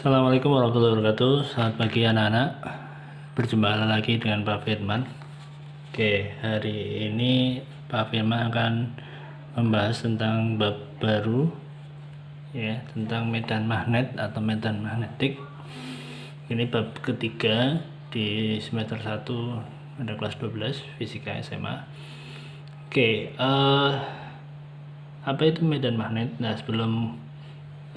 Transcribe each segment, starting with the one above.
Assalamualaikum warahmatullahi wabarakatuh. Selamat pagi anak-anak. Berjumpa lagi dengan Pak Firman. Oke, hari ini Pak Firman akan membahas tentang bab baru, ya, tentang medan magnet atau medan magnetik. Ini bab ketiga di semester 1 pada kelas 12 Fisika SMA. Oke, apa itu medan magnet? Nah, sebelum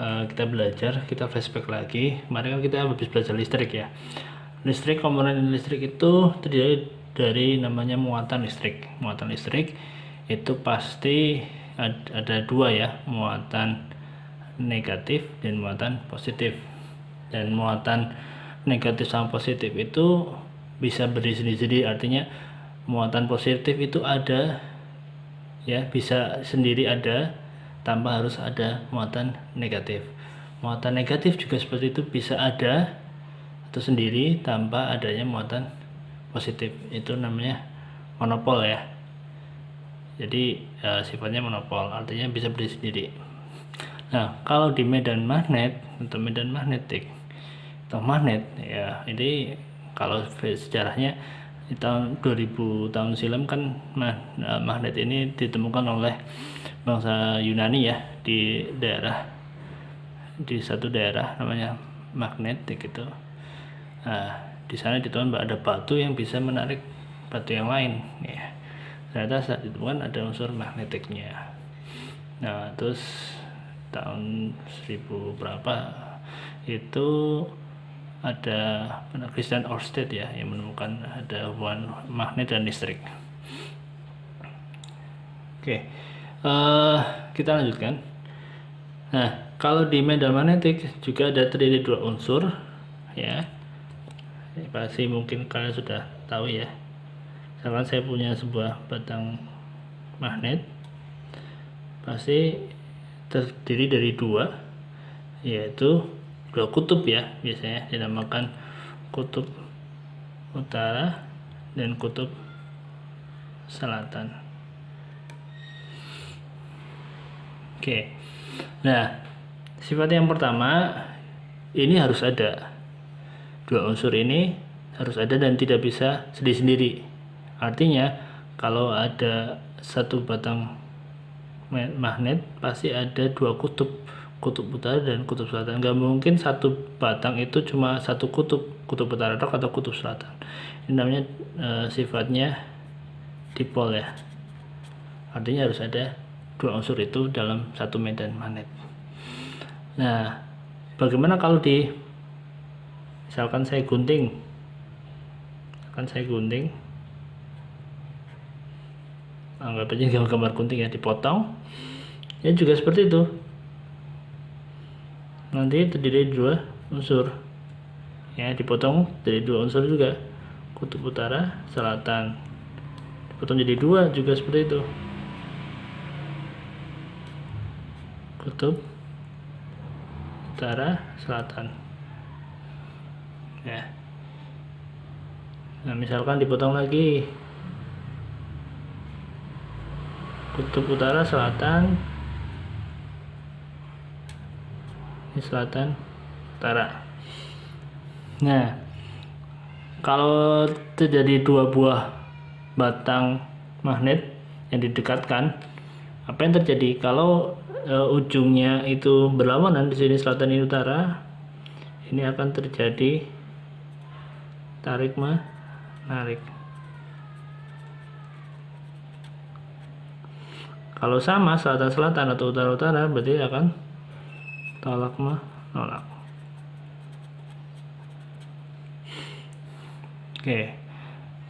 kita belajar, kita flashback lagi. Kemarin kan kita habis belajar listrik ya. Listrik, komponen listrik itu terdiri dari namanya muatan listrik. Muatan listrik itu pasti ada dua ya, muatan negatif dan muatan positif. Dan muatan negatif sama positif itu bisa bersendiri-sendiri, artinya muatan positif itu ada ya, bisa sendiri ada tanpa harus ada muatan negatif. Muatan negatif juga seperti itu, bisa ada atau sendiri tanpa adanya muatan positif. Itu namanya monopol ya. Jadi sifatnya monopol, artinya bisa berdiri sendiri. Nah, kalau di medan magnet atau medan magnetik atau magnet ya, ini kalau sejarahnya di tahun 2000 tahun silam kan magnet ini ditemukan oleh bangsa Yunani ya, di satu daerah namanya magnetik itu. Nah, di sana ditemukan ada batu yang bisa menarik batu yang lain ya. Ternyata saat ditemukan ada unsur magnetiknya. Nah, terus tahun 1000 berapa itu ada Christian Ørsted ya yang menemukan ada hubungan magnet dan listrik. Oke, kita lanjutkan. Nah, kalau di medan magnetik juga ada terdiri dua unsur ya. Pasti mungkin kalian sudah tahu ya. Misalkan saya punya sebuah batang magnet, pasti terdiri dari dua, yaitu dua kutub ya, biasanya dinamakan kutub utara dan kutub selatan. Oke, nah sifat yang pertama ini harus ada, dua unsur ini harus ada dan tidak bisa sendiri-sendiri. Artinya kalau ada satu batang magnet pasti ada dua kutub, kutub utara dan kutub selatan. Gak mungkin satu batang itu cuma satu kutub, kutub utara atau kutub selatan. Ini namanya sifatnya dipol ya, artinya harus ada dua unsur itu dalam satu medan magnet. Nah, bagaimana kalau misalkan saya gunting, anggap aja gambar gunting ya, dipotong ya juga seperti itu, nanti terdiri dari dua unsur ya, dipotong dari dua unsur juga, kutub utara selatan, dipotong jadi dua juga seperti itu, kutub utara selatan ya. Nah, misalkan dipotong lagi, kutub utara selatan, ini selatan utara. Nah, kalau terjadi dua buah batang magnet yang didekatkan, apa yang terjadi kalau ujungnya itu berlawanan, di sini selatan ini utara, ini akan terjadi tarik menarik. Kalau sama selatan-selatan atau utara-utara, berarti akan tolak menolak. Oke,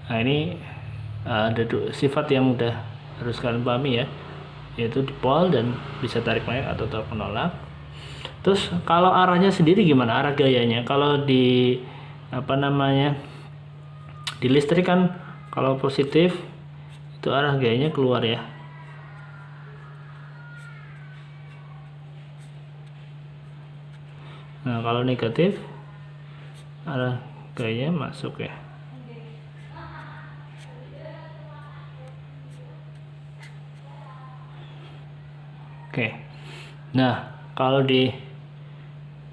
nah ini ada sifat yang udah harus kalian pahami ya, yaitu dipol dan bisa tarik menarik atau tolak menolak. Terus kalau arahnya sendiri gimana, arah gayanya? Kalau di di listrik kan kalau positif itu arah gayanya keluar ya. Nah, kalau negatif arah gayanya masuk ya. Oke. Nah, kalau di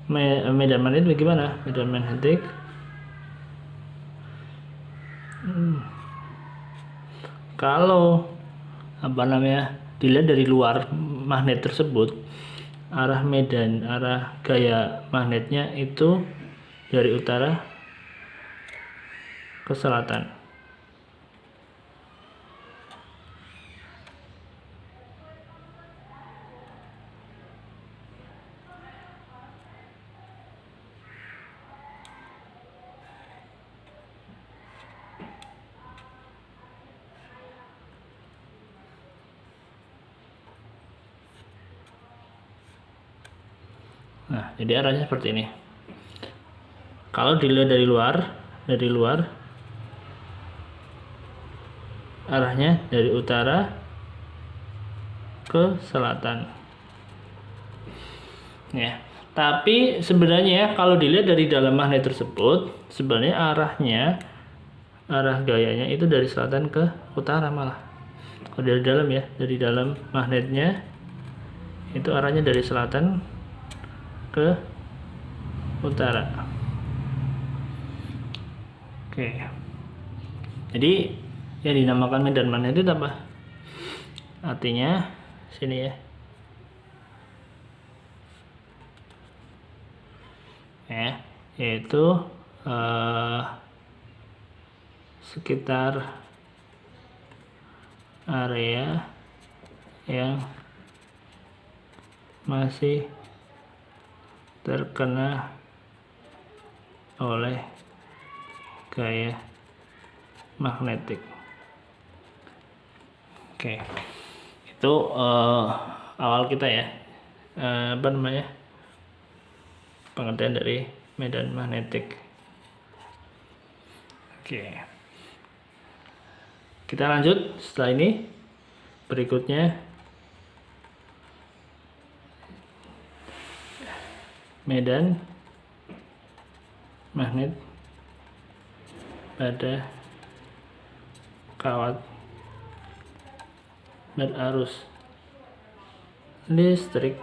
medan magnet bagaimana? Medan magnetik kalau dilihat dari luar magnet tersebut, arah gaya magnetnya itu dari utara ke selatan. Nah, jadi arahnya seperti ini. Kalau dilihat dari luar arahnya dari utara ke selatan. Ya, tapi sebenarnya ya, kalau dilihat dari dalam magnet tersebut, sebenarnya arah gayanya itu dari selatan ke utara malah. Kalau dari dalam ya, dari dalam magnetnya itu arahnya dari selatan ke utara. Oke. Jadi yang dinamakan medan magnet itu apa? Artinya sini ya. Yaitu sekitar area yang masih terkena oleh gaya magnetik. Oke, itu awal kita ya, pengertian dari medan magnetik. Oke, kita lanjut setelah ini. Berikutnya medan magnet pada kawat berarus listrik